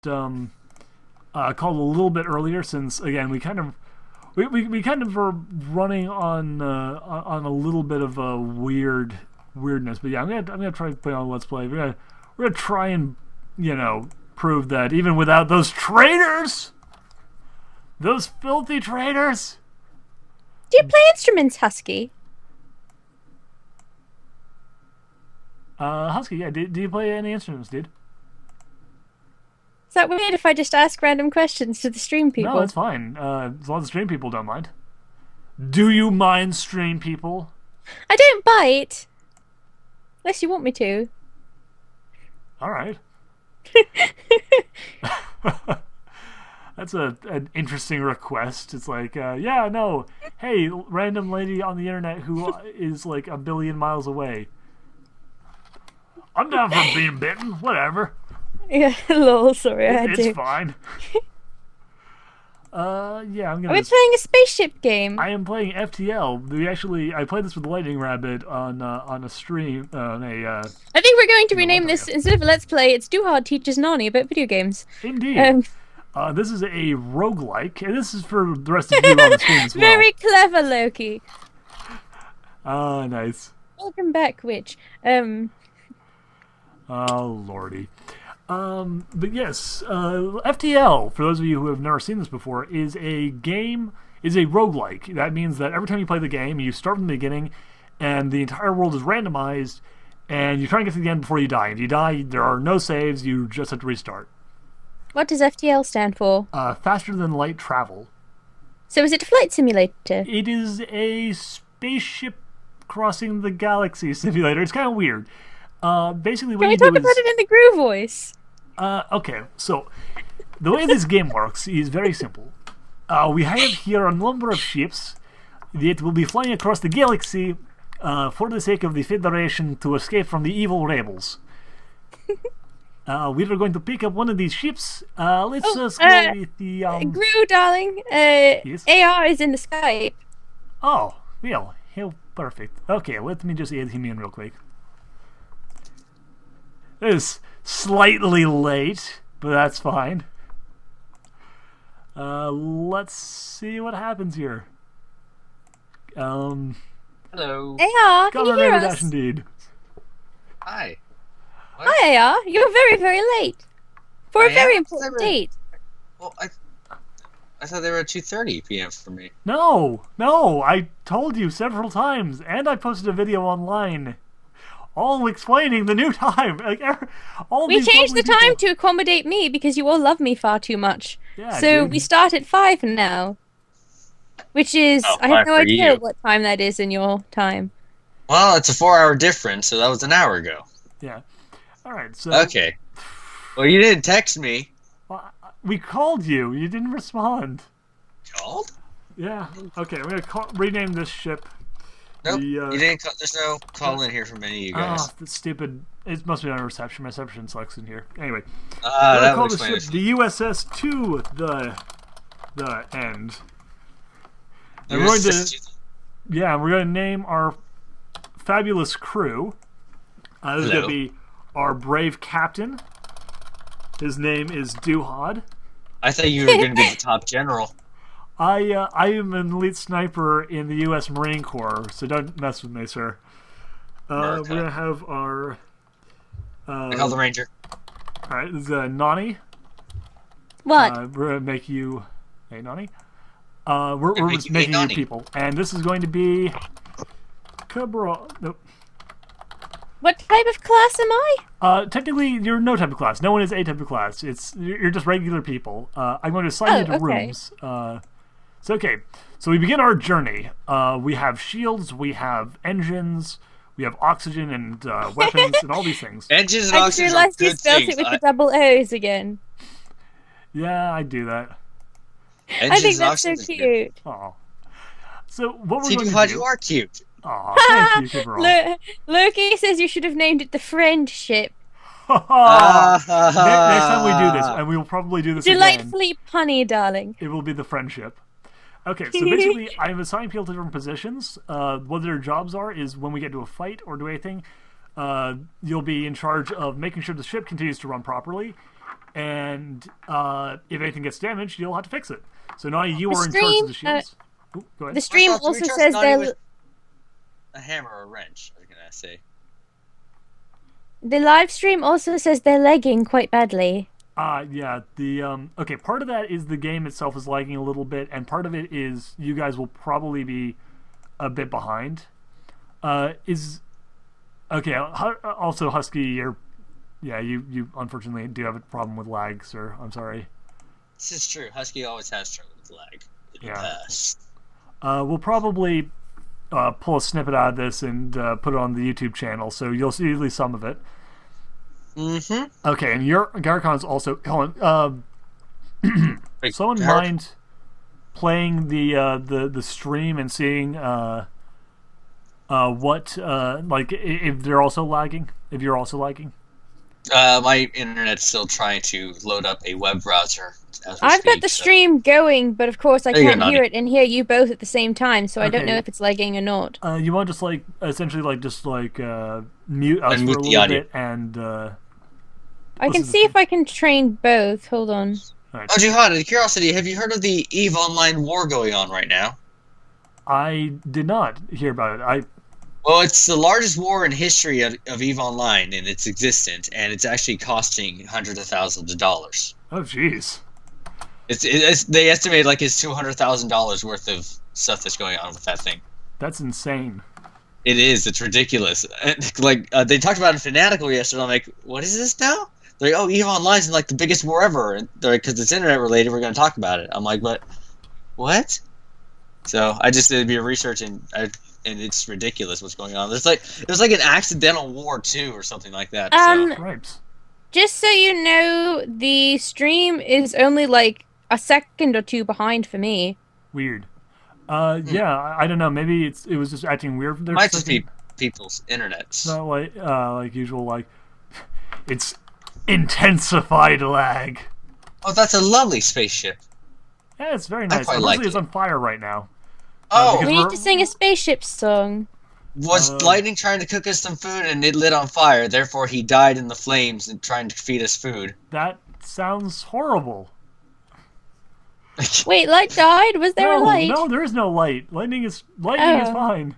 called a little bit earlier since again we kind of are running on a little bit of a weirdness. But yeah, I'm gonna try to play on Let's Play. We're gonna try and prove that even without those traitors, those filthy traitors. Do you play instruments, Husky? Husky, yeah. Do you play any instruments, dude? Is that weird if I just ask random questions to the stream people? No, that's fine. As long as the stream people don't mind. Do you mind, stream people? I don't bite. Unless you want me to. All right. That's an interesting request. It's like, yeah, no. Hey, random lady on the internet who is like a billion miles away. I'm down for being bitten. Whatever. Yeah, lol, sorry, I had to. It's fine. Yeah, I'm gonna. Are we playing a spaceship game? I am playing FTL. I played this with Lightning Rabbit on a stream. I think we're going to rename this, instead of a Let's Play, it's Duhad Teaches Nani about video games. Indeed. This is a roguelike, and this is for the rest of you on the stream as well. Very clever, Loki. Nice. Welcome back, Witch. Oh, lordy. But yes, FTL, for those of you who have never seen this before, is a roguelike. That means that every time you play the game, you start from the beginning, and the entire world is randomized, and you try and get to the end before you die. If you die, there are no saves, you just have to restart. What does FTL stand for? Faster than light travel. So is it a flight simulator? It is a spaceship crossing the galaxy simulator. It's kind of weird. Basically, what Can we you do talk about it in the Groove voice? Okay, so the way this game works is very simple. We have here a number of ships that will be flying across the galaxy for the sake of the Federation to escape from the evil rebels. We are going to pick up one of these ships. Let's go with the... Gru, darling, yes? AR is in the Skype. Oh, well, how perfect. Okay, let me just add him in real quick. It's slightly late, but that's fine. Let's see what happens here. Hello. AR, can you hear us? Indeed. Hi. What? Hi, AR. You're very, very late. For a very important date. Well, I thought they were at 2:30 p.m. for me. No, I told you several times, and I posted a video online. All explaining the new time. We changed the time to accommodate me because you all love me far too much. Yeah, so dude. we start at 5 now. Which is, I have no idea what time that is in your time. Well, it's a 4-hour difference, so that was an hour ago. Yeah. Alright, so... Okay. Well, you didn't text me. Well, we called you. You didn't respond. Called? Yeah. Okay, I'm going to rename this ship. Nope, you didn't call. There's no call in here from any of you guys. Ah, that's stupid. It must be on reception. My reception sucks in here. Anyway. That call would the explain ship it. the USS To The End. And we're going to... Yeah, we're going to name our fabulous crew. This is going to be our brave captain. His name is Duhad. I thought you were going to be the top general. I am an elite sniper in the U.S. Marine Corps, so don't mess with me, sir. We're going to have our... I call the ranger. Alright, this is Nani. What? We're going to make you... Hey, Nani? We're just making you people. And this is going to be... Cabral... Nope. What type of class am I? Technically, you're no type of class. No one is a type of class. You're just regular people. I'm going to assign you to rooms. Okay. So we begin our journey. We have shields, we have engines, we have oxygen and weapons and all these things. Engines and I oxygen just are realized you good spelled things. it with the double O's again. Yeah, I do that. I think that's so cute. Oh. So what we're See, going to Duhad, do... you are cute. Aw, thank you, Cabral. Loki says you should have named it the Friendship. Next time we do this, and we will probably do this again. Delightfully punny, darling. It will be the friendship. Okay, so basically, I've assigned people to different positions. What their jobs are is when we get to a fight or do anything, you'll be in charge of making sure the ship continues to run properly, and if anything gets damaged, you'll have to fix it. So now you are in charge of the shields. Go ahead. The stream also says they're a hammer or a wrench. I was gonna say. The live stream also says they're lagging quite badly. Yeah. Okay, part of that is the game itself is lagging a little bit, and part of it is you guys will probably be a bit behind. Okay. Also, Husky, you unfortunately do have a problem with lag, sir. I'm sorry. This is true. Husky always has trouble with lag in the past. We'll probably pull a snippet out of this and put it on the YouTube channel, so you'll see at least some of it. Mm-hmm. Okay, and your Garcon's also. Hold on. Someone mind playing the stream and seeing what like if they're also lagging? If you're also lagging? My internet's still trying to load up a web browser. I've got the stream going, but of course I can't hear it and hear you both at the same time, so I don't know if it's lagging or not. You want to just essentially mute us for a little bit and. I can see if I can train both. Hold on. Right. Oh, Duhad, out of curiosity, have you heard of the EVE Online war going on right now? I did not hear about it. Well, it's the largest war in history of EVE Online in its existence, and it's actually costing hundreds of thousands of dollars. Oh, jeez. They estimate it's $200,000 worth of stuff that's going on with that thing. That's insane. It is. It's ridiculous. They talked about it in Fanatical yesterday. I'm like, what is this now? They're like, oh, EVE Online's the biggest war ever. And they're like, because it's internet related, we're going to talk about it. I'm like, but what? So I just did a bit of research, and it's ridiculous what's going on. It was like an accidental war too, or something like that. Fraps. Just so you know, the stream is only a second or two behind for me. Weird. Yeah, I don't know. Maybe it was just acting weird. Might just be people's internets. It's not like usual. It's intensified lag. Oh, that's a lovely spaceship. Yeah, it's very nice. Unfortunately, it's on fire right now. Oh, we need to sing a spaceship song. Was Lightning trying to cook us some food and it lit on fire? Therefore, he died in the flames and trying to feed us food. That sounds horrible. Wait, light died? Was there a light? No, there is no light. Lightning is fine.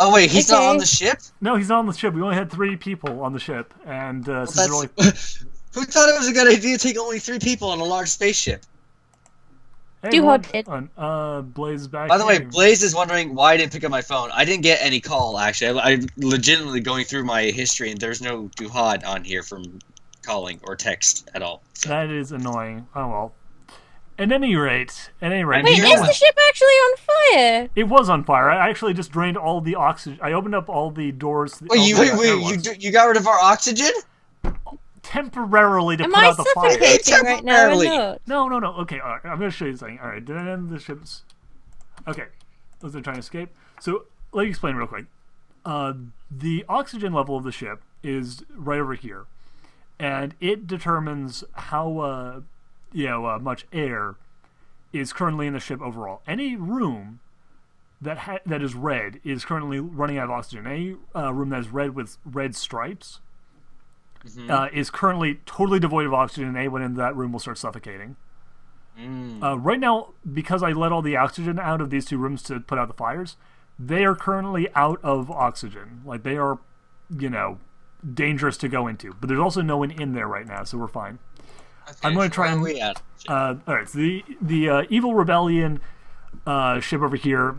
Oh wait, he's not on the ship? No, he's not on the ship. We only had 3 people on the ship, and who thought it was a good idea to take only 3 people on a large spaceship? Hey, Duhad did. Blaze is back. By the way, Blaze is wondering why I didn't pick up my phone. I didn't get any call, actually. I'm legitimately going through my history, and there's no Duhad on here from calling or text at all. So. That is annoying. Oh well. At any rate. Wait, is the ship actually on fire? It was on fire. I actually just drained all the oxygen. I opened up all the doors. Wait, you got rid of our oxygen? Temporarily to Am put I out the fire. suffocating right now or not? No. Okay, all right. I'm going to show you something. All right, then the ship's... Okay, as they're trying to escape. So, let me explain real quick. The oxygen level of the ship is right over here. And it determines how... much air is currently in the ship overall. Any room that is red is currently running out of oxygen. Any room that is red with red stripes is currently totally devoid of oxygen, and anyone in that room will start suffocating. Right now, because I let all the oxygen out of these 2 rooms to put out the fires, they are currently out of oxygen. They are, dangerous to go into. But there's also no one in there right now, so we're fine. Okay, I'm going to try and... Alright, so the Evil Rebellion ship over here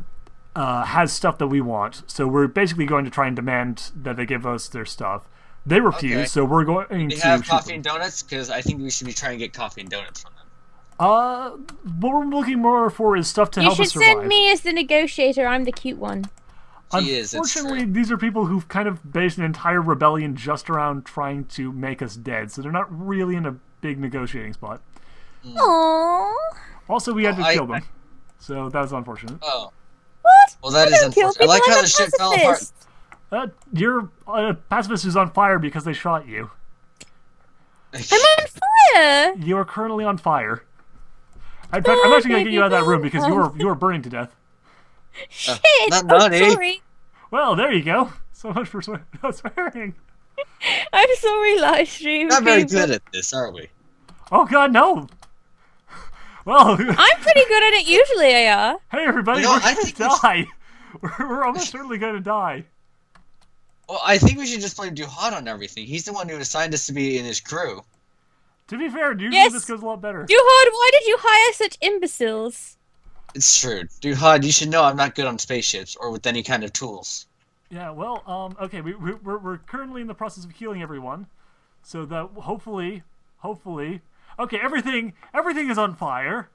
has stuff that we want. So we're basically going to try and demand that they give us their stuff. They refuse, so we're going to... Do they have coffee and donuts? Because I think we should be trying to get coffee and donuts from them. What we're looking more for is stuff to help us survive. You should send me as the negotiator. I'm the cute one. Unfortunately, these are people who've kind of based an entire rebellion just around trying to make us dead, so they're not really in a big negotiating spot. Aww. Also, we had to kill them, so that was unfortunate. Oh. What? Well, that is unfortunate. I like how the ship fell apart. You're a pacifist who's on fire because they shot you. I'm on fire! You are currently on fire. In fact, I'm actually going to get you out of that room because you are burning to death. Shit! Not naughty. Sorry. Well, there you go. So much for swearing. I'm sorry, live stream. Not very good at this, are we? Oh God, no! Well, I'm pretty good at it usually, AR. Hey everybody, we're gonna die. We're almost certainly gonna die. Well, I think we should just blame Duhad on everything. He's the one who assigned us to be in his crew. To be fair, usually this goes a lot better. Duhad, why did you hire such imbeciles? It's true. Duhad, you should know I'm not good on spaceships or with any kind of tools. Yeah, well, okay, we're currently in the process of healing everyone. So that hopefully... Okay, everything is on fire.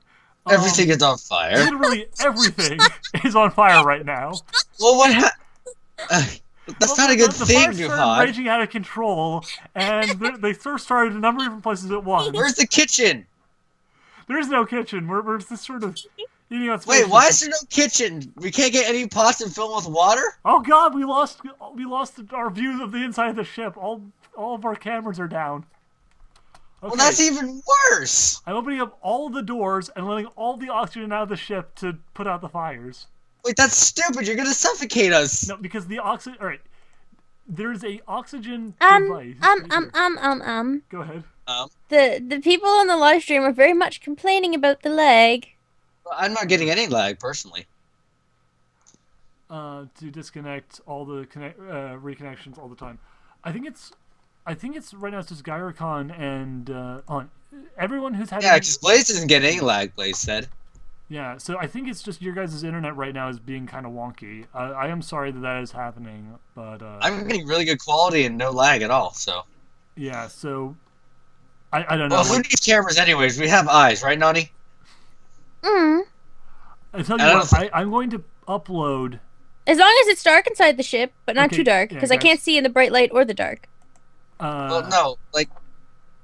Everything is on fire. Literally everything is on fire right now. Well, that's not a good thing, The fire Duhad. started raging out of control, and they first started a number of different places at once. Where's the kitchen? There's no kitchen. We're just sort of eating on Wait, why is there no kitchen? We can't get any pots and fill them with water? Oh God, we lost our views of the inside of the ship. All of our cameras are down. Okay. Well, that's even worse. I'm opening up all the doors and letting all the oxygen out of the ship to put out the fires. Wait, that's stupid. You're gonna suffocate us. No, because the oxygen. All right, there's a oxygen device. Go ahead. The people on the live stream are very much complaining about the lag. Well, I'm not getting any lag personally. To disconnect all the reconnections all the time. I think it's right now it's just Gyricon and on everyone who's had. Yeah, because Blaze doesn't get any lag. Blaze said. Yeah, so I think it's just your guys' internet right now is being kind of wonky. I am sorry that is happening, but I'm getting really good quality and no lag at all. So. Yeah, so I don't know. Well, who needs cameras anyways? We have eyes, right, Nani? Mm. I tell you what, I'm going to upload. As long as it's dark inside the ship, but not too dark, because I can't see in the bright light or the dark. Well, no,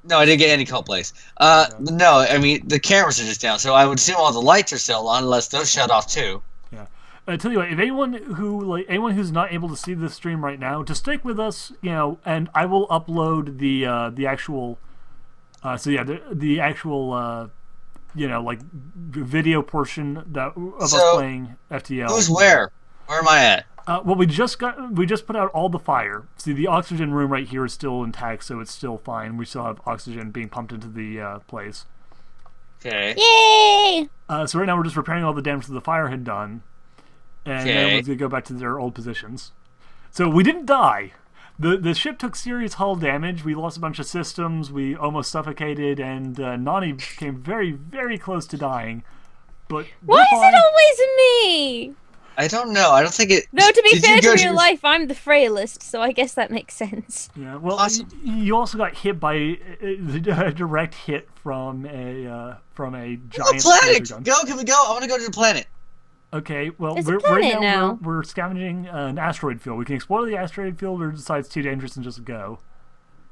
no, I didn't get any call plays. No, I mean the cameras are just down, so I would assume all the lights are still on, unless those shut off too. Yeah, I tell you what, if anyone who's not able to see this stream right now, just stick with us, and I will upload the actual, the actual. Video portion of us playing FTL. Who's where? Where am I at? Well, we just put out all the fire. See, the oxygen room right here is still intact, so it's still fine. We still have oxygen being pumped into the place. Okay. Yay! So right now we're just repairing all the damage that the fire had done, and then we're gonna go back to their old positions. So we didn't die. The ship took serious hull damage. We lost a bunch of systems. We almost suffocated, and Nani came very, very close to dying. But why is it always me? I don't know. I don't think it. No, to be fair to real life, I'm the frailest, so I guess that makes sense. Yeah. Well, awesome. You also got hit by a direct hit from a giant planet. Gun. Go, can we go? I want to go to the planet. Okay, well, now. We're scavenging an asteroid field. We can explore the asteroid field, or decide it's too dangerous and just go.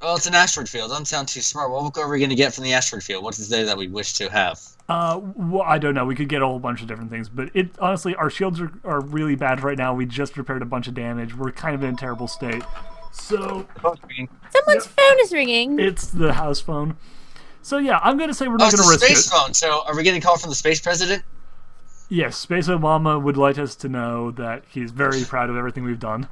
Well, it's an asteroid field. Doesn't sound too smart. What are we going to get from the asteroid field? What is there that we wish to have? Well, I don't know. We could get a whole bunch of different things, but honestly, our shields are really bad right now. We just repaired a bunch of damage. We're kind of in a terrible state. So someone's phone is ringing. It's the house phone. So yeah, I'm going to say we're not going to risk it. Space phone. So are we getting a call from the space president? Yes, Space Obama would like us to know that he's very proud of everything we've done.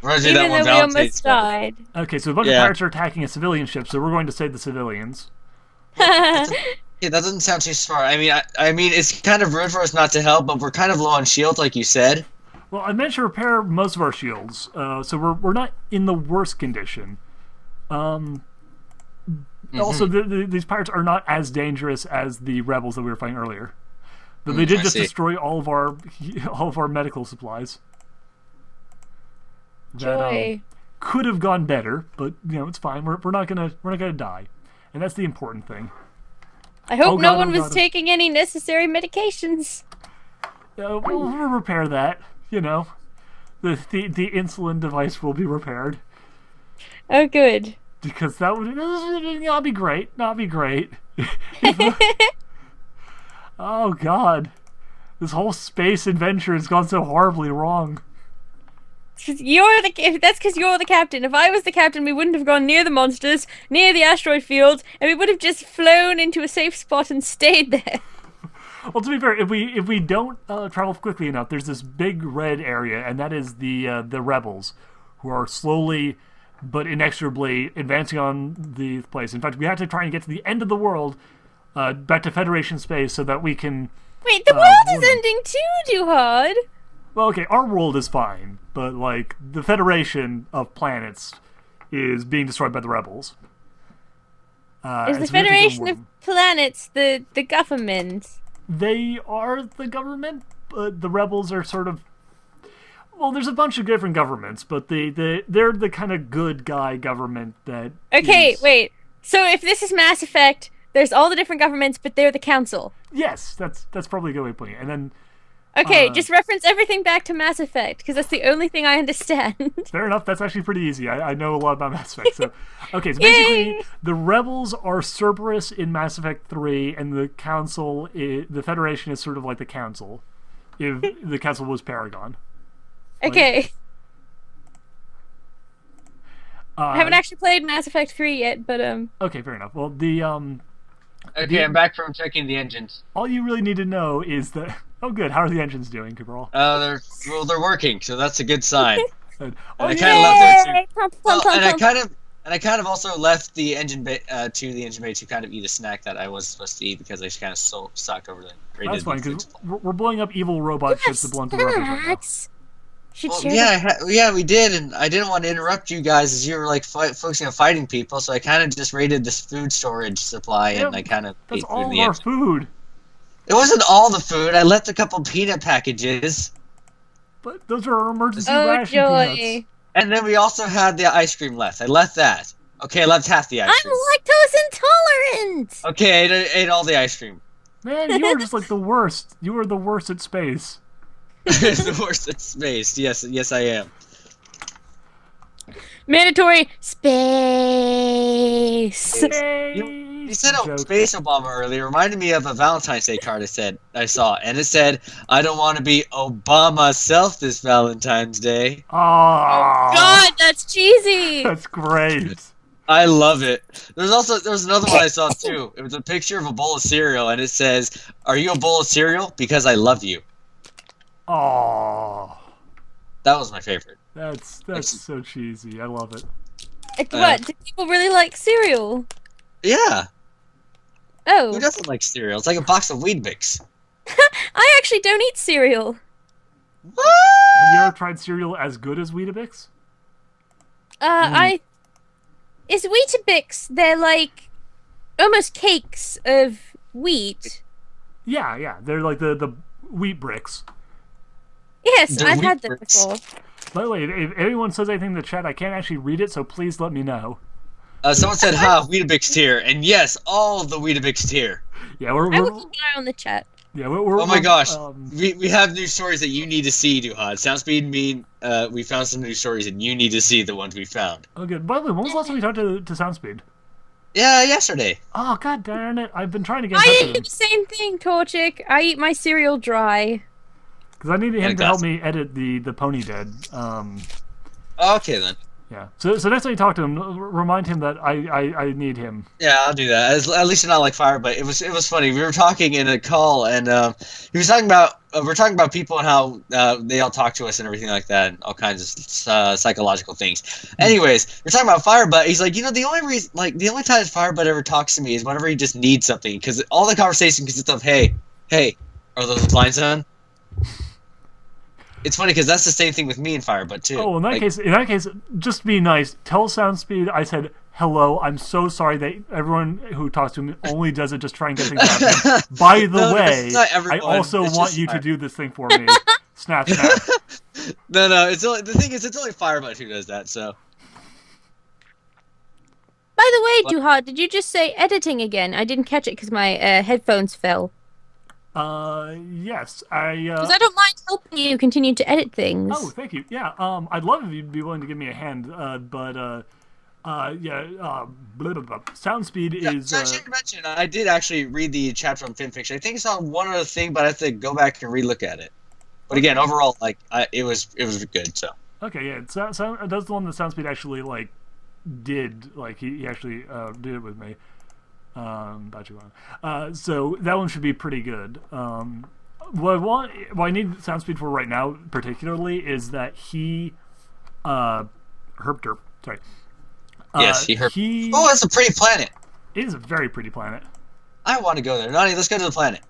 Even though we almost died. Okay, so a bunch of pirates are attacking a civilian ship, so we're going to save the civilians. Yeah, that doesn't sound too smart. I mean, it's kind of rude for us not to help, but we're kind of low on shields, like you said. Well, I managed to repair most of our shields, so we're not in the worst condition. Also, these pirates are not as dangerous as the rebels that we were fighting earlier. But they did just destroy all of our medical supplies. That could have gone better, but it's fine. We're not gonna die, and that's the important thing. I hope no one was taking any necessary medications. We'll repair that. The insulin device will be repaired. Oh, good. Because that would not be great. Not be great. Oh God, this whole space adventure has gone so horribly wrong. That's because you're the captain. If I was the captain, we wouldn't have gone near the monsters, near the asteroid field, and we would have just flown into a safe spot and stayed there. Well, to be fair, if we don't travel quickly enough, there's this big red area, and that is the rebels, who are slowly but inexorably advancing on the place. In fact, we have to try and get to the end of the world, back to Federation space, so that we can. Wait, the world is ending too, Duhad. Well, okay, our world is fine, but like the Federation of planets is being destroyed by the rebels. Is the Federation of Planets the government? They are the government, but the rebels are sort of. Well, there's a bunch of different governments, but they're the kind of good guy government that. Okay, wait. So if this is Mass Effect, there's all the different governments, but they're the council. Yes, that's probably a good way of putting it. And then. Okay, just reference everything back to Mass Effect, because that's the only thing I understand. Fair enough. That's actually pretty easy. I know a lot about Mass Effect. So, okay, so basically, the rebels are Cerberus in Mass Effect 3, and the council, the Federation is sort of like the council, if the council was Paragon. Okay. I haven't actually played Mass Effect 3 yet, but Okay, fair enough. Well, the Okay, I'm back from checking the engines. all you really need to know is that. Oh, good. How are the engines doing, Cabral? They're working, so that's a good sign. And I kind of left there too. Well, And I kind of also left the engine bay to the engine bay to kind of eat a snack that I was supposed to eat because I just kind of sucked over there. That's fine, because we're blowing up evil robot ships to blow into the rebels right now. Yeah, we did, and I didn't want to interrupt you guys as you were like focusing on fighting people, so I kind of just raided this food storage supply, and I kind of That's ate all through of the our engine. food. It wasn't all the food. I left a couple peanut packages, But those are our emergency Oh, ration joy. peanuts. and then we also had the ice cream left. I left that. Okay, I left half the ice I'm cream. lactose intolerant! Okay, I ate all the ice cream. Man, you are just like the worst. You are the worst at space. It's the worst in space. Yes, I am. Mandatory space! You said Space Obama earlier. Reminded me of a Valentine's Day card I saw, and it said, "I don't want to be Obama myself this Valentine's Day." Oh, God, that's cheesy! that's great. I love it. There was another one I saw too. It was a picture of a bowl of cereal, and it says, "Are you a bowl of cereal? Because I love you." Oh, That was my favorite. that's so cheesy. I love it. What? Do people really like cereal? Yeah. Who Oh. doesn't like cereal? It's like a box of Weed Bix. I actually don't eat cereal. Have you ever tried cereal as good as Weetabix? Is Weetabix, they're like almost cakes of wheat. Yeah. They're like the wheat bricks. Yes, They're I've wheat had them bricks. before. By the way, if anyone says anything in the chat, I can't actually read it, so please let me know. Someone said, "Ha, Weetabix tier," and yes, all of the Weetabix tier. Yeah, we're I will keep an eye on the chat. yeah, we're Oh my gosh, um, we have new stories that you need to see, Duhad. Soundspeed we found some new stories and you need to see the ones we found. oh, good. By the way, when was the last time we talked to Soundspeed? Yeah, yesterday. Oh, god darn it. I've been trying to get in I touch do with him. the same thing, Torchic. I eat my cereal dry. Because I needed him Like to help that. me edit the Pony Dead. Okay then. Yeah. So next time you talk to him, remind him that I need him. Yeah, I'll do that. At least not like fire, but it was funny. We were talking in a call, and he was talking about we're talking about people and how they all talk to us and everything like that, and all kinds of psychological things. Anyways, we're talking about Firebutt. He's like, the only time Firebutt ever talks to me is whenever he just needs something, because all the conversation consists of, hey, are those blinds on? It's funny because that's the same thing with me and Firebutt too. Oh, in that case, just be nice. Tell Soundspeed I said hello. I'm so sorry that everyone who talks to him only does it just try and get things out of him. By the No, way, it's not I everyone. also It's want just you to Fire. do this thing for me. Snap, snap. No. The thing is, it's only Firebutt who does that. So. By the way, What? Duhad, did you just say editing again? I didn't catch it because my headphones fell. Yes, Because I don't mind helping you continue to edit things. Oh, thank you. Yeah, I'd love if you'd be willing to give me a hand. Blah, blah, blah. Soundspeed is. So I should mention, I did actually read the chapter on fanfiction. I think I saw one other thing, but I have to go back and relook at it. But again, overall, it was good. So. Okay, yeah, that's the one that Soundspeed actually did. Like he actually did it with me. So that one should be pretty good. What I need Soundspeed for right now, particularly, is that he, Herpter, sorry, Yes, he heard. He Oh, that's a pretty planet. it is a very pretty planet. I want to go there. Nani, let's go to the planet.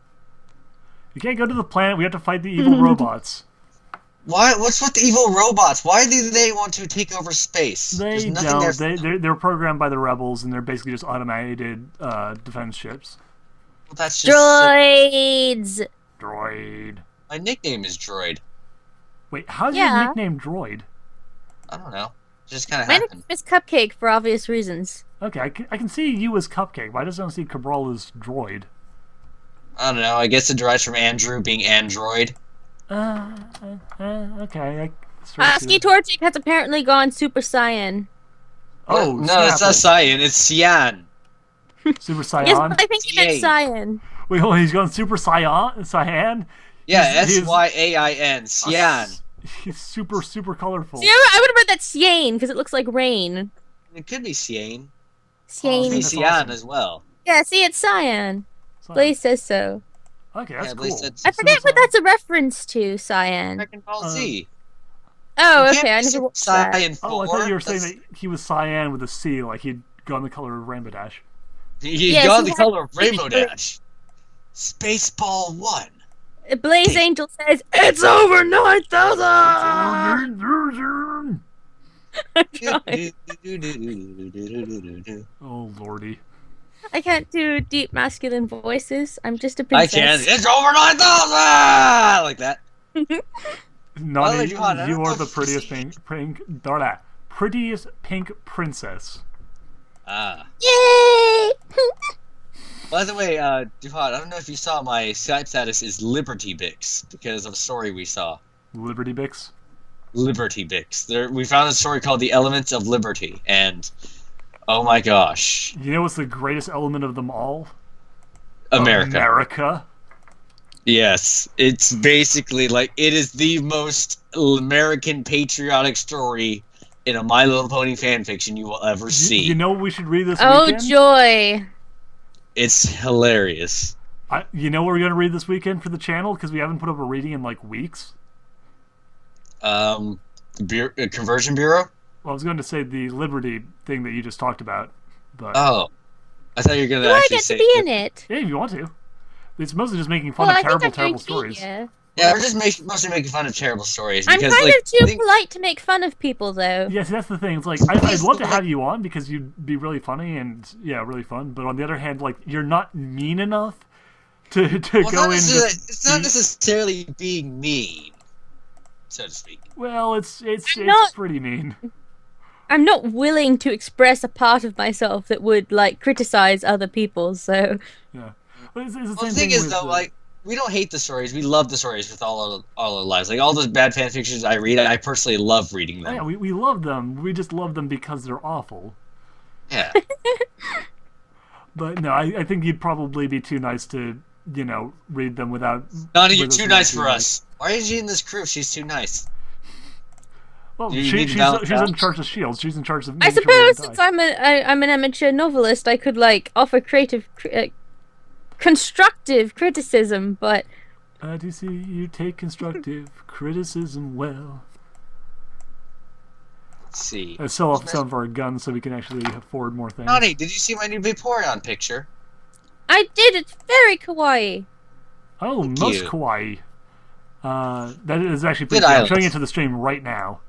You can't go to the planet. We have to fight the evil robots. Why? What's with the evil robots? Why do they want to take over space? They There's nothing don't. They're programmed by the rebels, and they're basically just automated defense ships. Well, that's just Droids! Droid. my nickname is Droid. Wait, how's Yeah. your nickname Droid? I don't know. It just kind of My happened. name is Cupcake for obvious reasons. Okay, I can see you as Cupcake. Why doesn't I see Cabral as Droid? I don't know. I guess it derives from Andrew being Android. Okay. sort of see Ski that. Torchic has apparently gone Super Saiyan. Oh, no, it's not Cyan. It's Cyan. Super Yes, Saiyan. but I think he meant Saiyan. Wait, hold on, he's going Super Cyan? Yeah, He's- Syain. Cyan. He's super colorful. See, I would have read that Cyan because it looks like rain. It could be Cyan. Cyan. It could be That's Cyan awesome. as well. Yeah, see, it's Cyan. Cyan. Blaze says so. Okay, that's Yeah, cool. Blaze said I forget what that's a reference to, Cyan. Dragon Ball Z. Oh, You okay, can't I be never Super watched that. Saiyan Oh, I 4. thought you were saying That's- that he was cyan with a C, like he'd gone the color of Rainbow Dash. You Yes, got he the had- color of Rainbow Dash. Spaceball 1. Blaze Angel says, it's over 9,000! I'm trying. Oh, lordy. I can't do deep masculine voices. I'm just a I princess. can. It's over 9,000! Like that. Nani, Duhad, I don't you know are if the you prettiest see- prettiest pink princess. Ah. Yay! By the way, Duhad, I don't know if you saw my Skype status is Liberty Bix because of a story we saw. Liberty Bix. Liberty Bix. We found a story called The Elements of Liberty, and oh my gosh. You know what's the greatest element of them all? America. America. Yes. It's basically like, it is the most American patriotic story in a My Little Pony fanfiction you will ever see. You know what we should read this Oh, weekend? joy. It's hilarious. You know what we're going to read this weekend for the channel? Because we haven't put up a reading in like weeks. Conversion Bureau? Well, I was going to say the Liberty thing that you just talked about. But Oh. I thought you were going Do to I actually get say... to be in it? yeah, if you want to. It's mostly just making fun Well, of I think terrible, I'm going terrible to be stories. here. Yeah, we're just mostly making fun of terrible stories. I'm because, kind like, of too I think- polite to make fun of people, though. Yeah, see, that's the thing. It's like I'd love to have you on because you'd be really funny and yeah, really fun. But on the other hand, like you're not mean enough to Well, go in. it's not necessarily being mean, so to speak. Well, it's not- pretty mean. I'm not willing to express a part of myself that would, like, criticize other people, so... Yeah. But it's the Well, same the thing thing is, with, though, like, we don't hate the stories. We love the stories with all our lives. Like, all those bad fan fictions I read, I personally love reading oh, them. yeah, we love them. We just love them because they're awful. Yeah. But no, I think you'd probably be too nice to read them without. Nani, you're with us too being nice too for us. Why is she in this crew? She's too nice. Well, You need she's to balance in out. charge of shields. She's in charge of. I making sure we suppose, don't since die. I'm an amateur novelist, I could, like, offer constructive criticism, but... I do see you take constructive criticism well. Let's see. Let's sell off some of our guns so we can actually afford more things. Nani, did you see my new Vaporeon picture? I did, it's very kawaii. Oh, Thank most you. kawaii. That is actually pretty Good cool. I'm eyelids. showing it to the stream right now.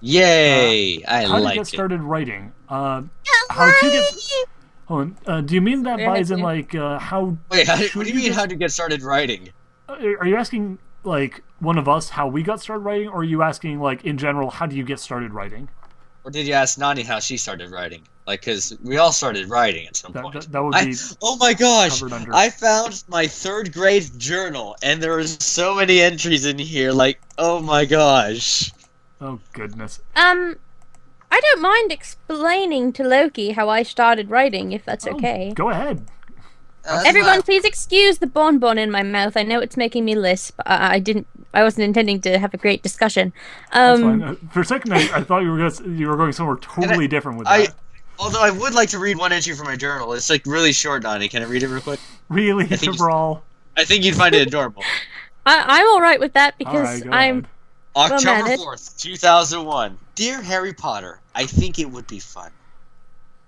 Yay! I How to like get it. started writing? How to get? Hold on. Do you mean that Yeah, by I as in do. like how? Wait, what should do you mean how to get started writing? Are you asking like one of us how we got started writing, or are you asking like in general how do you get started writing? Or did you ask Nani how she started writing? Like, because we all started writing at some point. That would be Oh my gosh! covered under. I found my 3rd grade journal, and there was so many entries in here. Like, oh my gosh! Oh goodness. I don't mind explaining to Loki how I started writing, if that's Oh, okay. Go ahead. Everyone, please excuse the bonbon in my mouth. I know it's making me lisp. I wasn't intending to have a great discussion. That's fine. For a second, I thought you were going somewhere totally different with that. Although I would like to read one entry from my journal. It's like really short, Nani. Can I read it real quick? Really, I think Cabral? I think you'd find it adorable. I'm all right with that All because right, go I'm. ahead. October managed. 4th, 2001. Dear Harry Potter, I think it would be fun.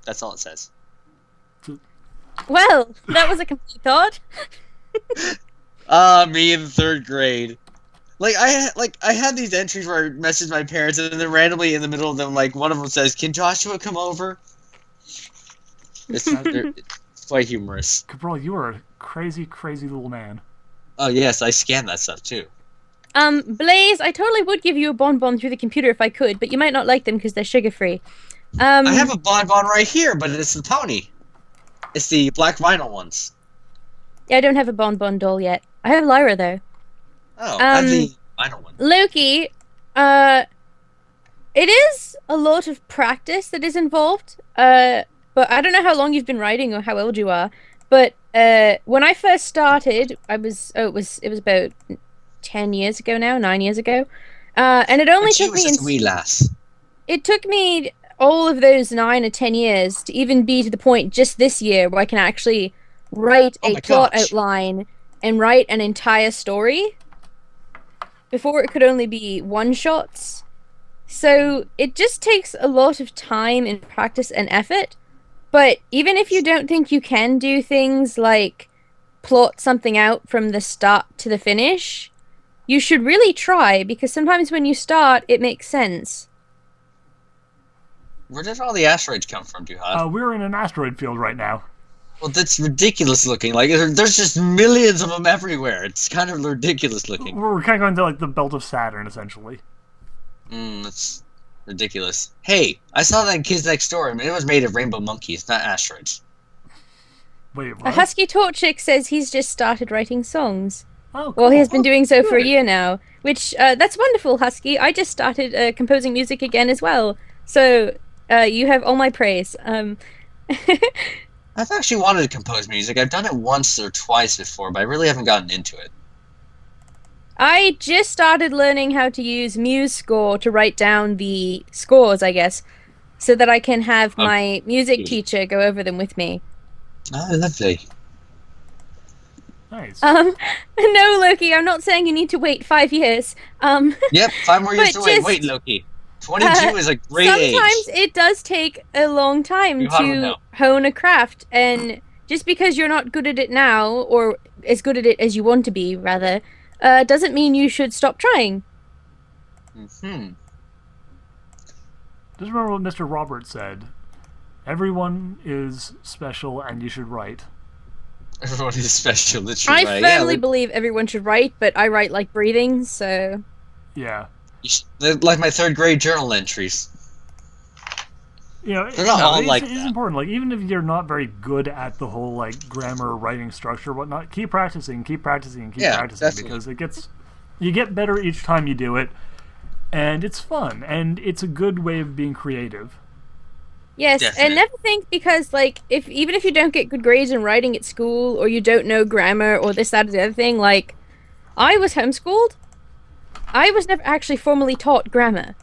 That's all it says. Well, that was a complete thought. Me in 3rd grade. I had these entries where I messaged my parents, and then randomly in the middle of them, like, one of them says, "Can Joshua come over?" It's quite humorous. Cabral, you are a crazy, crazy little man. Oh yes, I scanned that stuff too. Blaze, I totally would give you a bonbon through the computer if I could, but you might not like them because they're sugar-free. I have a bonbon right here, but it's the pony. It's the black vinyl ones. Yeah, I don't have a bonbon doll yet. I have Lyra, though. Oh, I have the vinyl one. Loki, it is a lot of practice that is involved, but I don't know how long you've been writing or how old you are, but when I first started, it was about 10 years ago now, 9 years ago, and it only took me... Just a wee lass. It took me all of those 9 or 10 years to even be to the point just this year where I can actually write a plot outline and write an entire story. Before it could only be one-shots. So it just takes a lot of time and practice and effort. But even if you don't think you can do things like plot something out from the start to the finish, you should really try, because sometimes when you start, it makes sense. Where did all the asteroids come from, Duhad? We're in an asteroid field right now. Well, that's ridiculous looking. Like, there's just millions of them everywhere. It's kind of ridiculous looking. We're kind of going to, like, the belt of Saturn, essentially. That's ridiculous. Hey, I saw that in Kids Next Door. I mean, it was made of rainbow monkeys, not asteroids. Wait, what? A Husky Torchic says he's just started writing songs. Oh, cool. Well, he has been doing so for a year now, which, that's wonderful, Husky. I just started composing music again as well. So, you have all my praise. I've actually wanted to compose music. I've done it once or twice before, but I really haven't gotten into it. I just started learning how to use MuseScore to write down the scores, I guess, so that I can have my music teacher go over them with me. Oh, lovely. Nice. No, Loki, I'm not saying you need to wait 5 years. Yep, 5 more years to wait. just- Wait, Loki. 22 is a great age. Sometimes it does take a long time to hone a craft, and just because you're not good at it now, or as good at it as you want to be, rather, doesn't mean you should stop trying. Just remember what Mr. Roberts said. Everyone is special, and you should write. Everyone is special, that's I right. firmly believe everyone should write, but I write like breathing, so... Yeah. Like my 3rd grade journal entries. You know, They're not all like it's that. important. Like, even if you're not very good at the whole, like, grammar, writing structure, whatnot, keep practicing, practicing, definitely. because you get better each time you do it, and it's fun, and it's a good way of being creative. Yes, and never think because, like, even if you don't get good grades in writing at school, or you don't know grammar, or this, that, or the other thing, like, I was homeschooled. I was never actually formally taught grammar.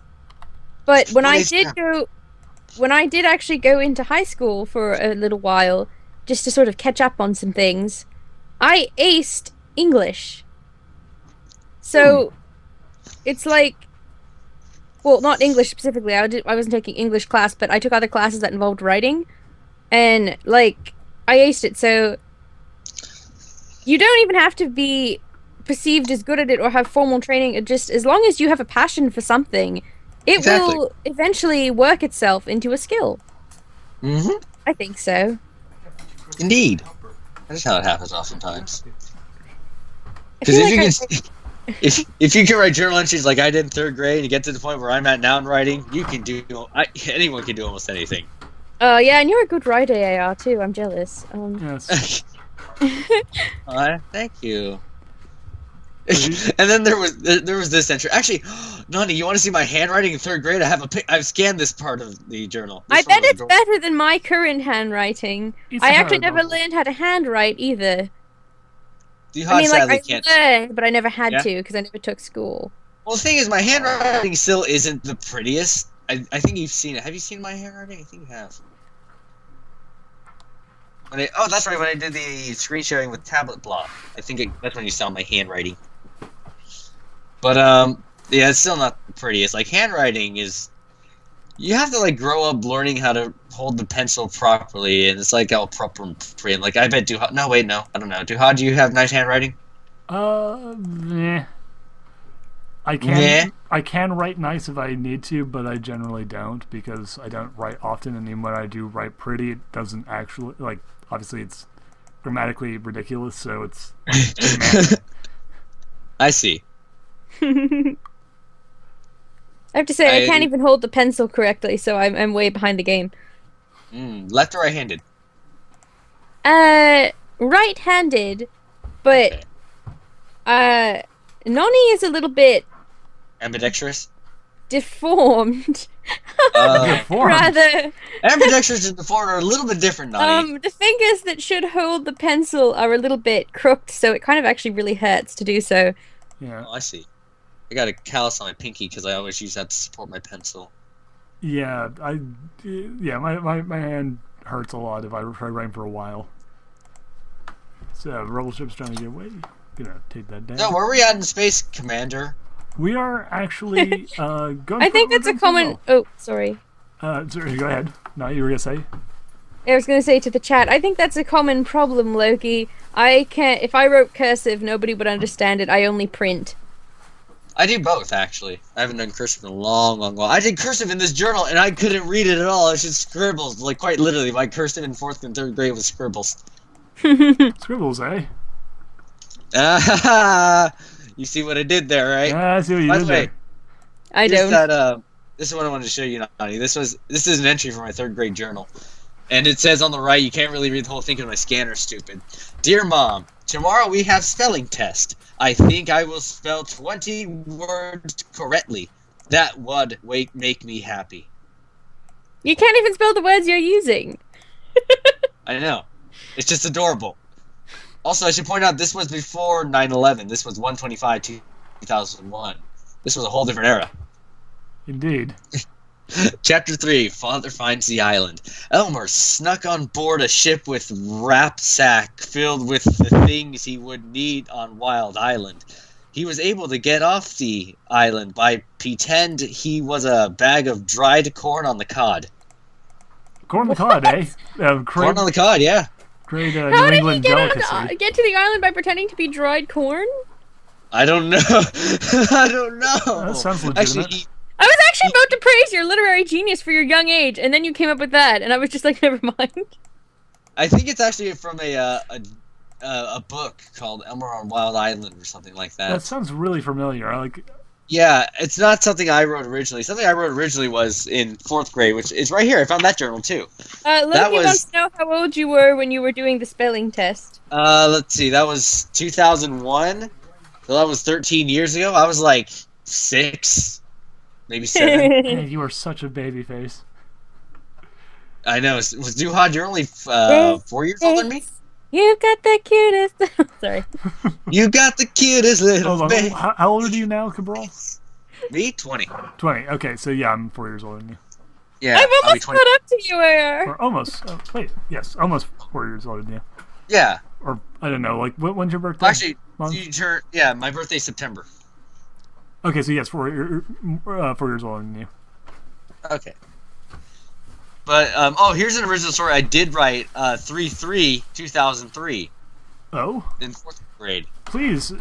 But when I did actually go into high school for a little while, just to sort of catch up on some things, I aced English. So, it's like, well, not English specifically, I wasn't taking English class, but I took other classes that involved writing, and, like, I aced it, so you don't even have to be perceived as good at it or have formal training. It just, as long as you have a passion for something, it will eventually work itself into a skill. I think so. Indeed. That's how it happens oftentimes. Because if you can write journal entries like I did in 3rd grade and get to the point where I'm at now in writing, you can do... anyone can do almost anything. Yeah, and you're a good writer, AR, too. I'm jealous. Yes. Thank you. And then there was this entry. Actually, Nani, you want to see my handwriting in 3rd grade? I've scanned this part of the journal. I bet it's better than my current handwriting. I actually never learned how to handwrite either. I mean, like, I learned, but I never had to because I never took school. Well, the thing is, my handwriting still isn't the prettiest. I think you've seen it. Have you seen my handwriting? I think you have. That's right. When I did the screen sharing with tablet block, I think that's when you saw my handwriting. But yeah, it's still not the prettiest. Like, handwriting is You have to like grow up learning how to hold the pencil properly, and it's like all proper and pretty. Like I bet Duhad. No, wait, no, I don't know. Duhad, do you have nice handwriting? Meh. I can write nice if I need to, but I generally don't because I don't write often, and even when I do write pretty, it doesn't actually like. Obviously, it's grammatically ridiculous, so it's. Like, I see. I have to say, I can't even hold the pencil correctly, so I'm way behind the game. Left or right-handed? Right-handed, but Noni is a little bit ambidextrous, deformed. deformed. Rather, ambidextrous and deformed are a little bit different, Noni. The fingers that should hold the pencil are a little bit crooked, so it kind of actually really hurts to do so. Yeah. Oh, I see. I got a callus on my pinky because I always use that to support my pencil. Yeah, my hand hurts a lot if I try writing for a while. So rebel ship's trying to get away. Gonna take that down. No, where are we at in space, Commander? We are actually going. I think that's a common. Oh, sorry. Sorry, go ahead. No, you were gonna say. I was gonna say to the chat. I think that's a common problem, Loki. I can't. If I wrote cursive, nobody would understand it. I only print. I do both, actually. I haven't done cursive in a long, long while. I did cursive in this journal, and I couldn't read it at all. It's just scribbles. Like, quite literally, my cursive in 4th and 3rd grade was scribbles. Scribbles, eh? You see what I did there, right? I see what you did there. I don't. This is what I wanted to show you, Nani. This is an entry from my 3rd grade journal. And it says on the right, you can't really read the whole thing because my scanner's stupid. Dear Mom, tomorrow we have spelling test. I think I will spell 20 words correctly. That would make me happy. You can't even spell the words you're using. I know. It's just adorable. Also, I should point out this was before 9/11. This was 1/25/2001. This was a whole different era. Indeed. Chapter 3, Father finds the island. Elmer snuck on board a ship with sack filled with the things he would need on Wild Island. He was able to get off the island by pretend he was a bag of dried corn on the cod. Corn on the cod, eh? Corn on the cod, yeah. Great How New England did he delicacy. get to the island by pretending to be dried corn? I don't know. I don't know. That sounds legitimate. Actually, I was actually about to praise your literary genius for your young age, and then you came up with that, and I was just like, never mind. I think it's actually from a book called Elmer on Wild Island or something like that. That sounds really familiar. Yeah, it's not something I wrote originally. Something I wrote originally was in 4th grade, which is right here. I found that journal too. Loki wants to know how old you were when you were doing the spelling test. Let's see. That was 2001. So that was 13 years ago. I was like 6, maybe 7. Man, you are such a baby face. I know. Was Duhad, you're only 4 years older than me? You've got the cutest... Sorry. You got the cutest little baby. How old are you now, Cabral? Me? 20. 20. Okay, so yeah, I'm 4 years older than you. Yeah, I've almost caught up to you, AR. Or almost. Oh, wait, yes, almost 4 years older than you. Yeah. Or, I don't know, like, when's your birthday? Actually, you turn... Yeah, my birthday's September. Okay, so yes, 4 years older than you. Okay. But, here's an original story I did write, 3/3/2003. Oh? In 4th grade. Please,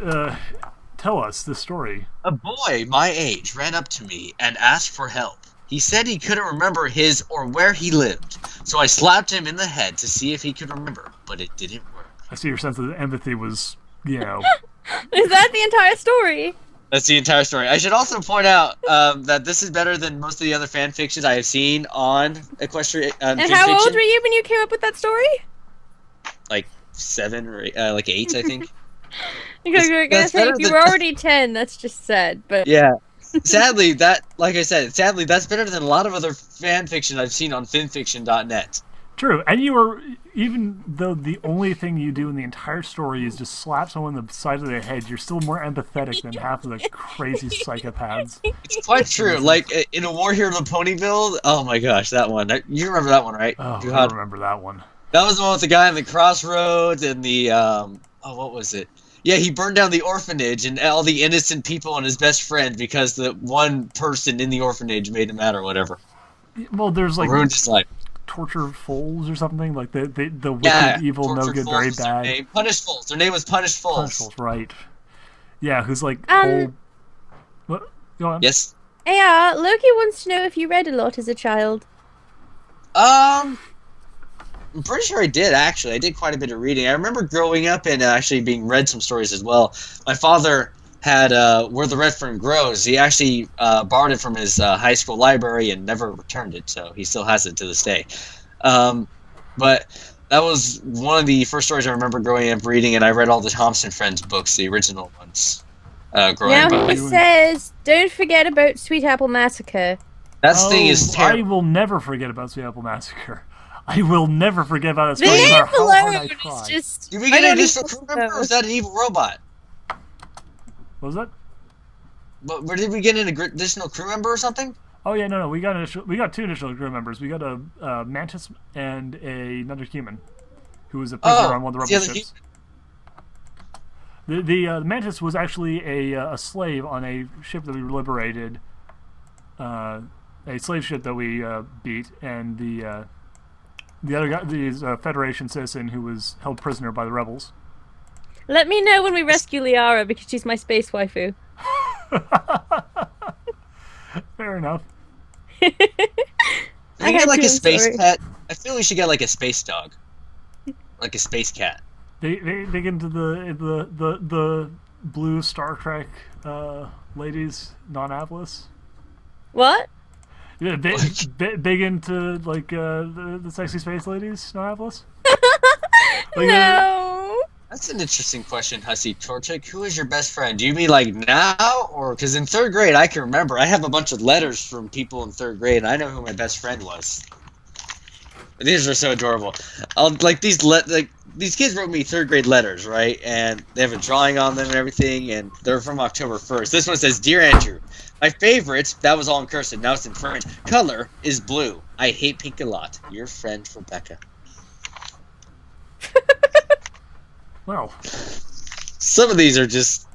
tell us the story. A boy my age ran up to me and asked for help. He said he couldn't remember his or where he lived, so I slapped him in the head to see if he could remember, but it didn't work. I see your sense of empathy was, Is that the entire story? That's the entire story. I should also point out that this is better than most of the other fan fictions I have seen on Equestria. And how old were you when you came up with that story? Like 7 or 8, like 8, I think. Because you were gonna say if you were already 10, that's just sad. But yeah, sadly like I said, that's better than a lot of other fan fiction I've seen on fanfiction.net. True, and you were, even though the only thing you do in the entire story is just slap someone on the side of their head, you're still more empathetic than half of the crazy psychopaths. It's quite true. Like, in A War Here the Pony build, oh my gosh, that one. You remember that one, right? Oh, I remember that one. That was the one with the guy in the crossroads and the, what was it? Yeah, he burned down the orphanage and all the innocent people and his best friend because the one person in the orphanage made him mad or whatever. Well, there's like ruined his life. Torture Foals or something like the wicked, evil, no good, very bad. Punished Foals. Their name was Punished Foals. Punished Foals, right? Yeah, who's like Um, What? Go on. Yes. Loki wants to know if you read a lot as a child. I'm pretty sure I did, actually. I did quite a bit of reading. I remember growing up and actually being read some stories as well. My father had Where the Red Fern Grows. He actually borrowed it from his high school library and never returned it, so he still has it to this day. But that was one of the first stories I remember growing up reading, and I read all the Thompson Friends books, the original ones, growing up. Now he says, don't forget about Sweet Apple Massacre. That thing is terrible. I will never forget about Sweet Apple Massacre. I will never forget about it. The name alone is just... Did we get an additional crew member, or is that an evil robot? What was that? But did we get an additional crew member or something? Oh yeah, no, we got two additional crew members. We got a Mantis and another human, who was a prisoner on one of the rebel ships. The Mantis was actually a slave on a ship that we liberated, a slave ship that we beat, and the other guy, the Federation citizen who was held prisoner by the rebels. Let me know when we rescue Liara, because she's my space waifu. Fair enough. I get like a space pet. I feel we should get like a space dog, like a space cat. They get into the blue Star Trek ladies, non-Atlas. What? Yeah, big into like the sexy space ladies, non-Atlas. Like, no. That's an interesting question, Hussy Torchic. Who is your best friend? Do you mean like now, or because in 3rd grade I can remember I have a bunch of letters from people in 3rd grade, and I know who my best friend was. These are so adorable. These kids wrote me 3rd grade letters, right? And they have a drawing on them and everything, and they're from October 1st. This one says, "Dear Andrew, my favorite," that was all in cursive, now it's in French, "color is blue. I hate pink a lot. Your friend, Rebecca." Well, some of these are just...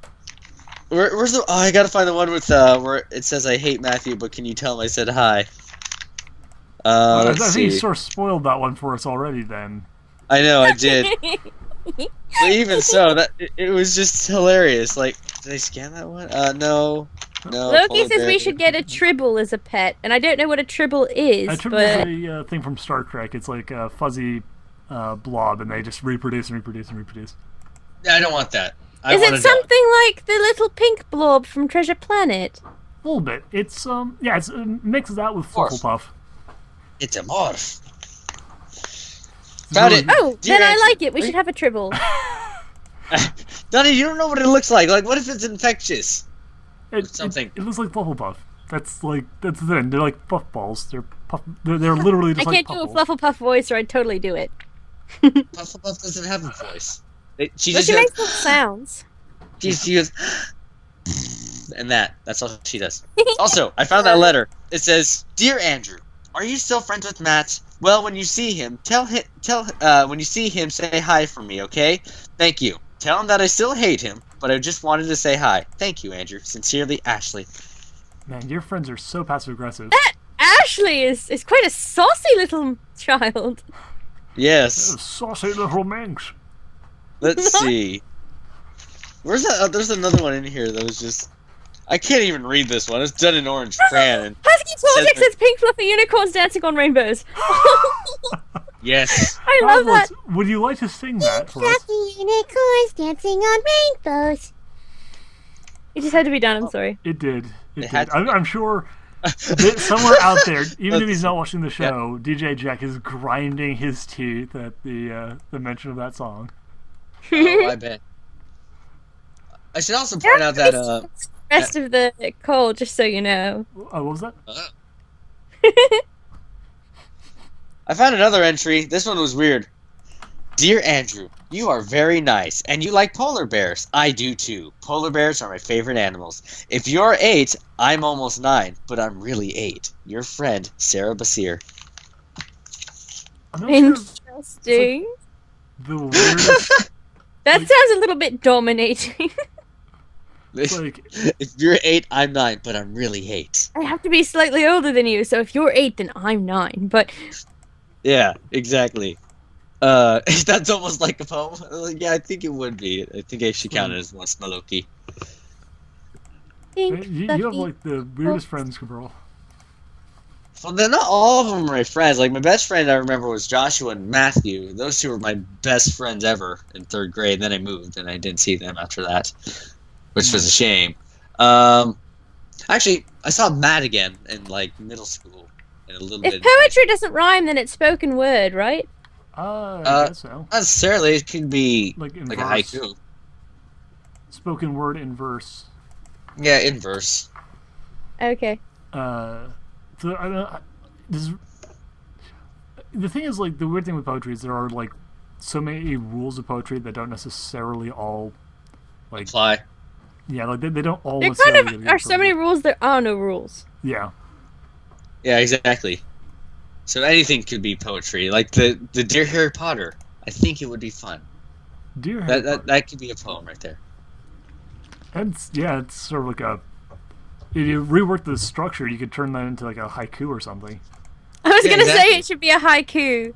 Where's the... Oh, I gotta find the one with where it says, "I hate Matthew, but can you tell him I said hi?" I think you sort of spoiled that one for us already then. I know, I did. But even so, it was just hilarious. Like, did I scan that one? No. Loki says we should get a tribble as a pet, and I don't know what a tribble is. A tribble is a thing from Star Trek. It's like a fuzzy blob, and they just reproduce and reproduce and reproduce. Yeah, I don't want that. Is it something like the little pink blob from Treasure Planet? A little bit. It's it mixes out with Flufflepuff. It's a morph. Found it. Oh, then I like it. We should have a tribble. Donnie, you don't know what it looks like. Like, what if it's infectious? It looks like Flufflepuff. That's the thing. They're like puffballs. They're literally just like I can't do a Flufflepuff voice, or I'd totally do it. Flufflepuff doesn't have a voice. She makes little sounds. She goes, and that's all she does. Also, I found that letter. It says, "Dear Andrew, are you still friends with Matt? Well, when you see him, when you see him, say hi for me, okay? Thank you. Tell him that I still hate him, but I just wanted to say hi. Thank you, Andrew. Sincerely, Ashley." Man, your friends are so passive-aggressive. That Ashley is quite a saucy little child. Yes. Saucy little minx. Let's see. Where's that? There's another one in here that was just... I can't even read this one. It's done in orange crayon. Husky Torchic says pink fluffy unicorns dancing on rainbows. Yes. I love that. Would you like to sing that for us? Fluffy unicorns dancing on rainbows. It just had to be done, I'm sorry. It did. It did. I'm sure that somewhere out there, even if he's not watching the show, DJ Jack is grinding his teeth at the mention of that song. Oh, I bet. I should also point out that... rest of the call, just so you know. Oh, what was that? I found another entry. This one was weird. "Dear Andrew, you are very nice, and you like polar bears. I do too. Polar bears are my favorite animals. If you're 8, I'm almost 9, but I'm really 8. Your friend, Sarah Basir." Interesting. The weirdest... That sounds a little bit dominating. Like, if you're 8, I'm 9, but I'm really 8. I have to be slightly older than you, so if you're 8, then I'm 9. But Yeah, exactly. That's almost like a poem. Yeah, I think it would be. I think I should count it as one Smeloki. you have like the weirdest friends, Cabral. Well, they're not all of them are my friends. Like, my best friend I remember was Joshua and Matthew. Those two were my best friends ever in 3rd grade. Then I moved, and I didn't see them after that, which was a shame. Actually, I saw Matt again in, like, middle school. And a little if bit. poetry doesn't rhyme, then it's spoken word, right? I guess so. Not necessarily. It could be Like in a verse. haiku. Spoken word in verse. Yeah, in verse. Okay. The thing is, like, the weird thing with poetry is there are, like, so many rules of poetry that don't necessarily all, like, Apply. yeah, like they don't all There necessarily kind of get are so many rules, there are no rules. Yeah. Yeah, exactly. So anything could be poetry. Like the Dear Harry Potter. I think it would be fun. Dear Harry Potter. That could be a poem right there. And it's sort of like a. If you rework the structure, you could turn that into like a haiku or something. I was Yeah, gonna exactly. say it should be a haiku.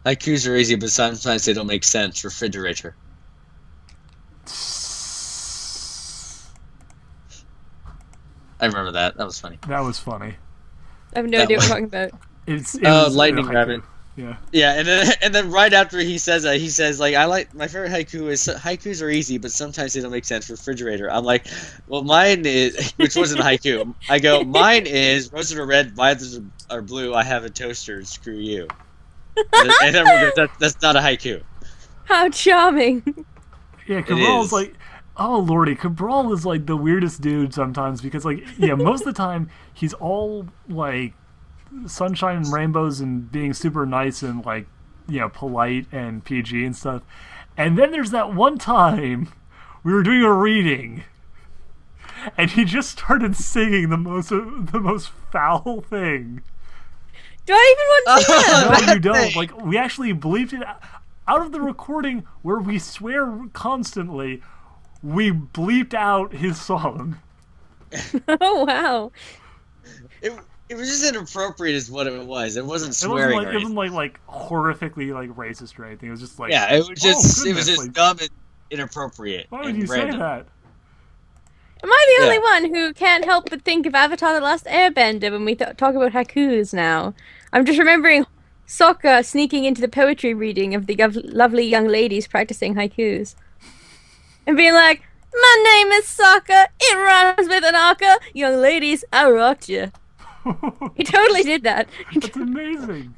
Haikus are easy, but sometimes they don't make sense. Refrigerator. I remember that. That was funny. That was funny. I have no That idea what one. you're talking about. It was Lightning a haiku. Rabbit. Yeah. Yeah, and then right after he says that, he says like, I like my favorite haiku is haikus are easy, but sometimes they don't make sense. Refrigerator. I'm like, well, mine is, which wasn't a haiku. I go, mine is roses are red, violets are blue. I have a toaster. Screw you. And everyone goes, that's not a haiku. How charming. Yeah, Cabral's is. like, oh lordy, Cabral is like the weirdest dude sometimes because, like, yeah, most of the time he's all like sunshine and rainbows and being super nice and, like, you know, polite and PG and stuff. And then there's that one time we were doing a reading and he just started singing the most foul thing. Do I even want to know? No, That you don't. thing. Like, we actually bleeped it out of the recording where we swear constantly. We bleeped out his song. Oh wow. It was just inappropriate, is what it was. It wasn't It swearing. wasn't like or it anything. wasn't like horrifically like racist or anything. It was just like, Yeah, it was just goodness, just like, dumb and inappropriate. why would and you random. say that? Am I the Yeah. only one who can't help but think of Avatar: The Last Airbender when we talk about haikus now? I'm just remembering Sokka sneaking into the poetry reading of the lovely young ladies practicing haikus. And being like, my name is Sokka, it rhymes with an aka, young ladies, I rocked you. He totally did that. That's amazing.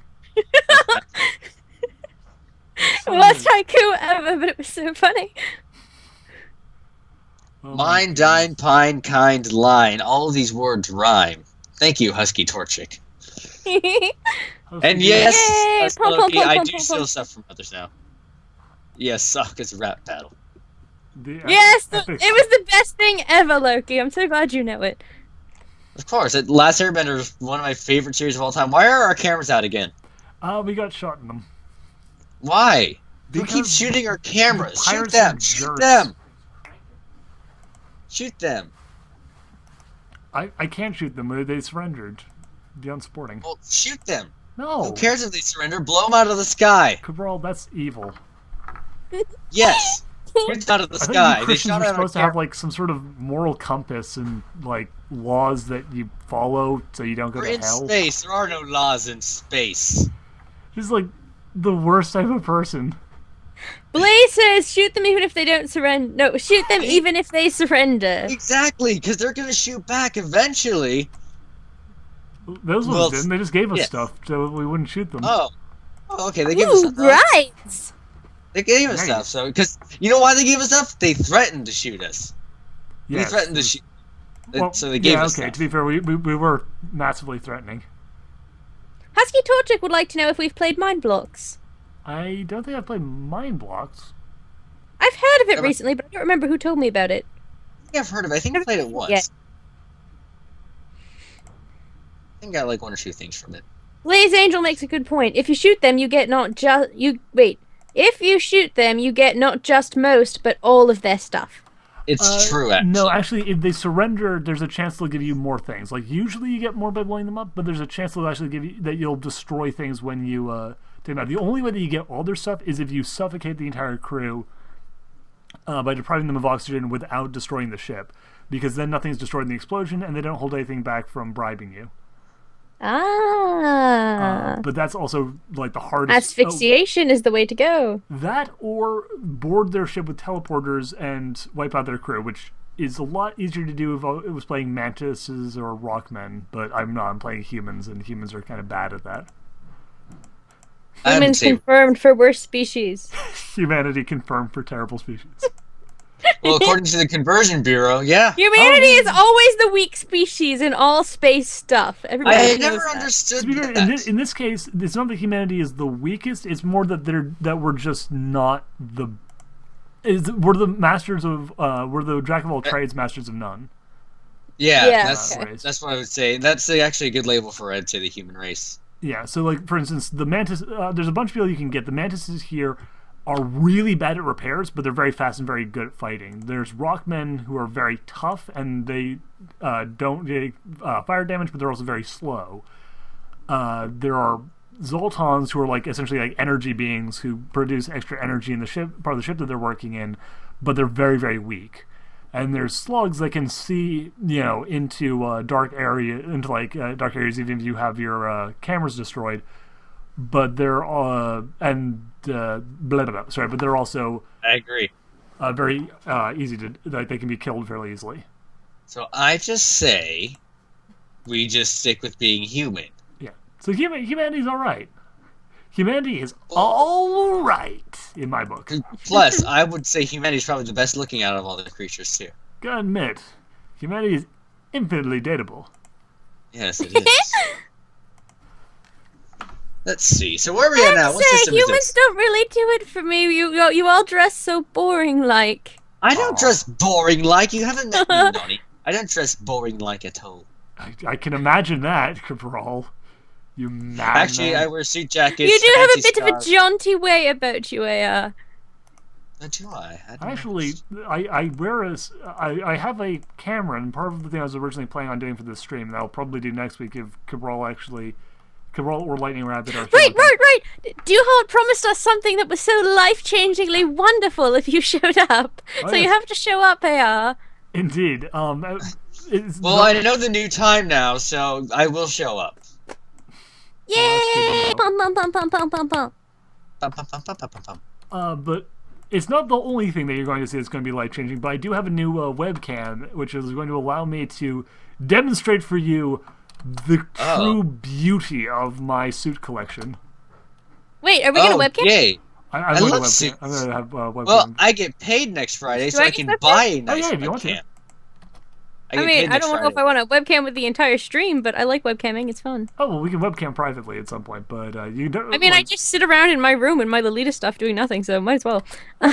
Worst haiku ever, but it was so funny. Oh my Mine, dine, pine, kind, line. All of these words rhyme. Thank you, Husky Torchic. God. And yes, Yay! Pom, pom, Loki, pom, I pom, do pom, steal pom. stuff from others now. Yes, Sokka's rap battle. The Yes, it epic- was the best thing ever, Loki. I'm so glad you know it. Of course, Last Airbender is one of my favorite series of all time. Why are our cameras out again? we got shot in them. Why? Who Because keeps shooting our cameras? Shoot pirates them! are Shoot jerks. them! Shoot them! I can't shoot them. They surrendered. Be unsporting. Well, shoot them! No. Who cares if they surrender? Blow them out of the sky! Cabral, that's evil. Yes! Shoot out of the I think sky! you They Christians shot are out supposed to our have camera. like some sort of moral compass and like laws that you follow so you don't go We're to in hell. space. There are no laws in space. He's like the worst type of person. Blaze says, shoot them even if they don't surrender. No, shoot them even if they surrender. Exactly, because they're gonna shoot back eventually. Those ones Well, didn't. They just gave us yeah. stuff so we wouldn't shoot them. Oh, okay. They gave us Ooh, stuff. right! They gave us Nice. stuff. So, because you know why they gave us stuff? They threatened to shoot us. Yes. We threatened to shoot. Well, So they gave yeah, us okay. stuff. To be fair, we were massively threatening. Husky Torchic would like to know if we've played Mind Blocks. I don't think I've played Mind Blocks. I've heard of it Never- recently, but I don't remember who told me about it. I think I've heard of it. I think I played it once. Yeah. I think I got like one or two things from it. Blaze Angel makes a good point. If you shoot them, you get not just you. Wait, if you shoot them, you get not just most, but all of their stuff. It's true, actually. No, actually, if they surrender, there's a chance they'll give you more things. Like, usually you get more by blowing them up, but there's a chance they'll actually give you that you'll destroy things when you take them out. The only way that you get all their stuff is if you suffocate the entire crew by depriving them of oxygen without destroying the ship, because then nothing's destroyed in the explosion, and they don't hold anything back from bribing you. But that's also like the hardest. Asphyxiation is the way to go. That or board their ship with teleporters and wipe out their crew, which is a lot easier to do if I was playing mantises or rockmen, but I'm not. I'm playing humans, and humans are kind of bad at that. Humans confirmed for worst species. Humanity confirmed for terrible species. Well, according to the Conversion Bureau, yeah. Humanity is always the weak species in all space stuff. Everybody I knows never that. understood Fair, that. in this case, it's not that humanity is the weakest. It's more that we're just not the. We're the masters of. We're the jack of all trades, masters of none. Yeah, okay. that's what I would say. That's actually a good label for, I'd say, the human race. Yeah, so like for instance, the mantis. There's a bunch of people you can get. The mantises here are really bad at repairs, but they're very fast and very good at fighting. There's rockmen who are very tough, and they don't get fire damage, but they're also very slow. There are Zoltans who are like essentially like energy beings who produce extra energy in the ship, part of the ship that they're working in, but they're very, very weak. And there's slugs that can see, into dark areas, even if you have your cameras destroyed. But they're but they're also. I agree. Very easy to they can be killed fairly easily. So I just say, we just stick with being human. Yeah. So humanity's all right. Humanity is all right in my book. Plus, I would say humanity is probably the best looking out of all the creatures too. Gotta admit, humanity is infinitely dateable. Yes, it is. Let's see. So where are we at now? What system is humans this? don't really do it for me. You all dress so boring like. I don't dress boring like. You haven't met me, Donnie. I don't dress boring like at all. I can imagine that, Cabral. You mad Actually, man. I wear suit jackets. You do have a bit scarves. of a jaunty way about you, AR. Oh, do I? Actually, I have a camera, and part of the thing I was originally planning on doing for this stream that I'll probably do next week if Cabral or Lightning Rabbit are Right. Duhad promised us something that was so life-changingly wonderful if you showed up. So you have to show up, AR. Indeed. Well, I know the new time now, so I will show up. Yay! Pum pum pum pum pum pum pum. But it's not the only thing that you're going to see that's going to be life-changing, but I do have a new webcam, which is going to allow me to demonstrate for you the true beauty of my suit collection. Wait, are we going to webcam? Yay. I love suits. I'm going to have webcam. Well, I get paid next Friday, so I can buy a nice if you want to. I don't know if I want a webcam with the entire stream, but I like webcamming. It's fun. Oh, well, we can webcam privately at some point, but you don't. I mean, I just sit around in my room in my Lolita stuff doing nothing, so might as well. I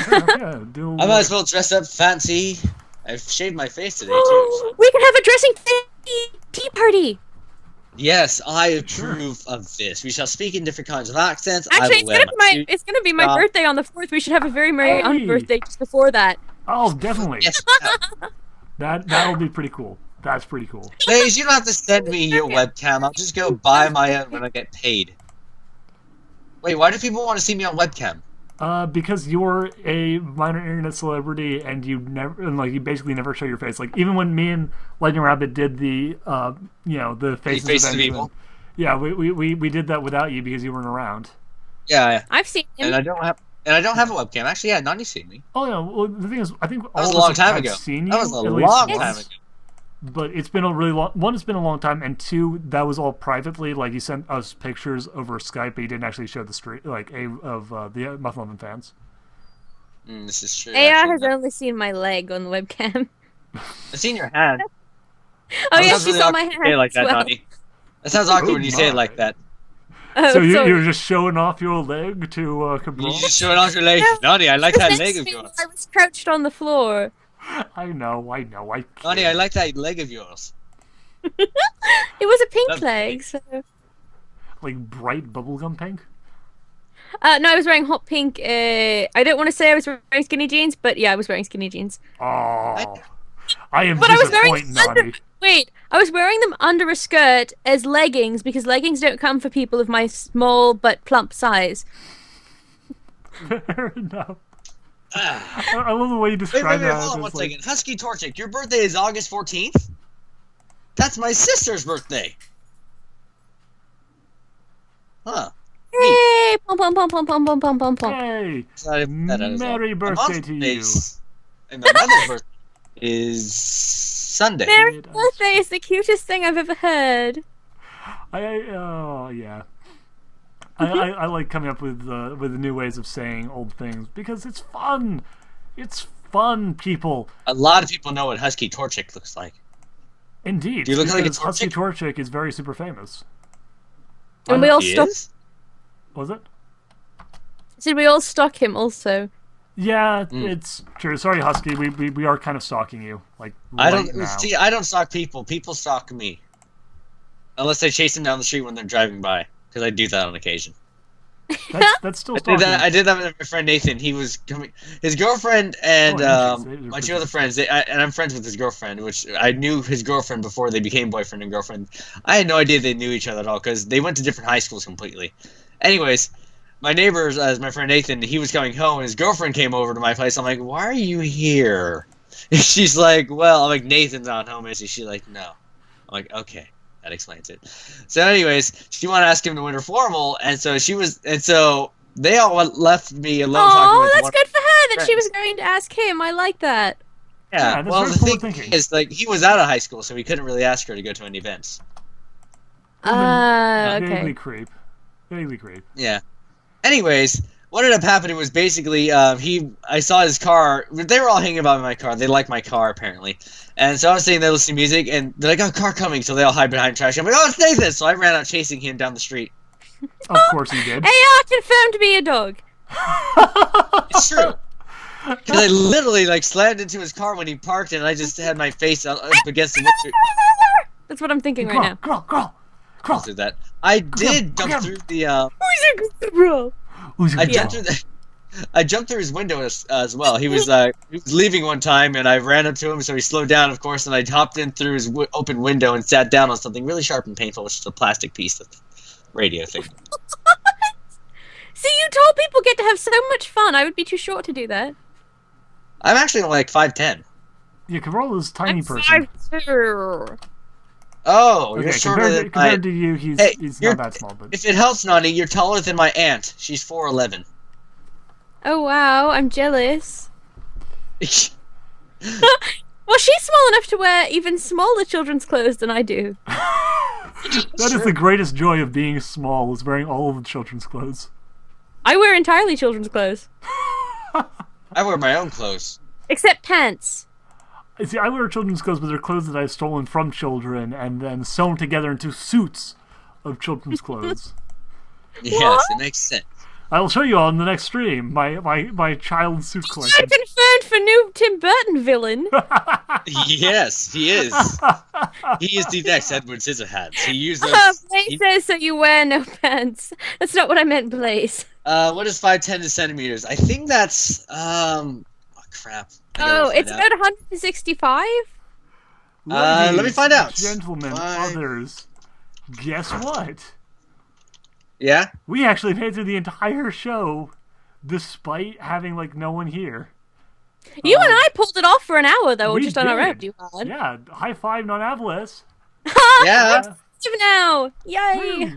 might as well dress up fancy. I've shaved my face today, too. So. We can have a dressing tea party. Yes, I approve of this. We shall speak in different kinds of accents. Actually, it's gonna be my birthday on the 4th. We should have a very merry birthday just before that. Oh, definitely. Yes. That'll be pretty cool. That's pretty cool. Ladies, you don't have to send me your webcam. I'll just go buy my own when I get paid. Wait, why do people want to see me on webcam? Because you're a minor internet celebrity and you basically never show your face. Like even when me and Lightning Rabbit did the the faces of evil. Yeah, we did that without you because you weren't around. Yeah, I've seen him. And I don't have a webcam. Actually, yeah, Nani's seen me. Oh yeah. Well, the thing is, I think that was a long time ago. Seen you, that was a long time ago. But it's been a really long. One, it's been a long time, and two, that was all privately. Like you sent us pictures over Skype, but you didn't actually show the street, of the Muffin Oven fans. This is true. AR has only seen my leg on the webcam. I've seen your hand. Oh yeah, she saw my hand. Like that, Nani. That sounds awkward when you say it like that. So you're just showing off your leg to Cabral? You're just showing off your leg. Nani, I like that leg of yours. I was crouched on the floor. I know. Nani, I like that leg of yours. It was a pink leg, so... Like bright bubblegum pink? No, I was wearing hot pink. I don't want to say I was wearing skinny jeans, but yeah, I was wearing skinny jeans. Oh, I am But I was wearing disappointed, Naughty. Wait, I was wearing them under a skirt as leggings because leggings don't come for people of my small but plump size. Fair enough. I love the way you describe that. Hold on one second. Husky Torchic, your birthday is August 14th? That's my sister's birthday. Huh. Hey! Pom pom pom pom pom pom pom pom pom. Hey! Merry birthday to you. And my mother's birthday is Sunday. Merry birthday is the cutest thing I've ever heard. Oh, yeah. I like coming up with new ways of saying old things because it's fun. It's fun, people. A lot of people know what Husky Torchic looks like. Indeed. Do you look like a Husky Torchic is very super famous. And we all stock. Was it? Did we all stalk him also? Yeah, it's true. Sorry, Husky. We are kind of stalking you. Like I don't now. see. I don't stalk people. People stalk me. Unless they chase them down the street when they're driving by, because I do that on occasion. That's still stalking. I did that with my friend Nathan. He was coming. His girlfriend and my two other friends. And I'm friends with his girlfriend, which I knew his girlfriend before they became boyfriend and girlfriend. I had no idea they knew each other at all because they went to different high schools completely. Anyways, my neighbors, as my friend Nathan, he was coming home, and his girlfriend came over to my place. I'm like, "Why are you here?" And she's like, "Well," I'm like, "Nathan's not home, is he?" She's like, "No." I'm like, "Okay." That explains it. So, anyways, she wanted to ask him to winter formal, and so they all left me alone. Oh, that's good for her that she was going to ask him. I like that. Yeah. Well, the cool thing is, like, he was out of high school, so he couldn't really ask her to go to any events. Okay. Vaguely creep. Yeah. Anyways, what ended up happening was basically I saw his car. They were all hanging about in my car. They like my car apparently, and so I was sitting there listening to music, and they're like, "Oh, car coming!" So they all hide behind trash. I'm like, "Oh, it's Nathan!" So I ran out chasing him down the street. Of course he did. Hey, I confirmed to be a dog. It's true. Because I literally like slammed into his car when he parked, and I just had my face up against the window. That's what I'm thinking right now. Crawl. Through that. I did jump through the. Who's a bro? I jumped through his window as well. He was leaving one time, and I ran up to him, so he slowed down, of course, and I hopped in through his open window and sat down on something really sharp and painful, which is a plastic piece of radio thing. See, you told people get to have so much fun. I would be too short to do that. I'm actually like 5'10". Yeah, Cabral is a tiny person. 5'2". Oh, okay, you're shorter compared to you, he's not that small. But if it helps, Nani, you're taller than my aunt. She's 4'11". Oh wow, I'm jealous. Well, she's small enough to wear even smaller children's clothes than I do. That is the greatest joy of being small, is wearing all of the children's clothes. I wear entirely children's clothes. I wear my own clothes. Except pants. See, I wear children's clothes, but they're clothes that I've stolen from children and then sewn together into suits of children's clothes. Yes, it makes sense. I will show you all in the next stream my child suit collection. I'm confirmed for new Tim Burton villain. Yes, he is. He is the next Edward Scissorhands. He uses. Blaze says so you wear no pants. That's not what I meant, Blaze. What is 5'10" in centimeters? I think that's oh crap. It's about 165. Let me find out. Gentlemen, others, guess what? Yeah? We actually made it through the entire show, despite having like no one here. You and I pulled it off for an hour though, we just on our own, did. Duhad. Yeah, high five non-Avalis. Yeah. Now, yay!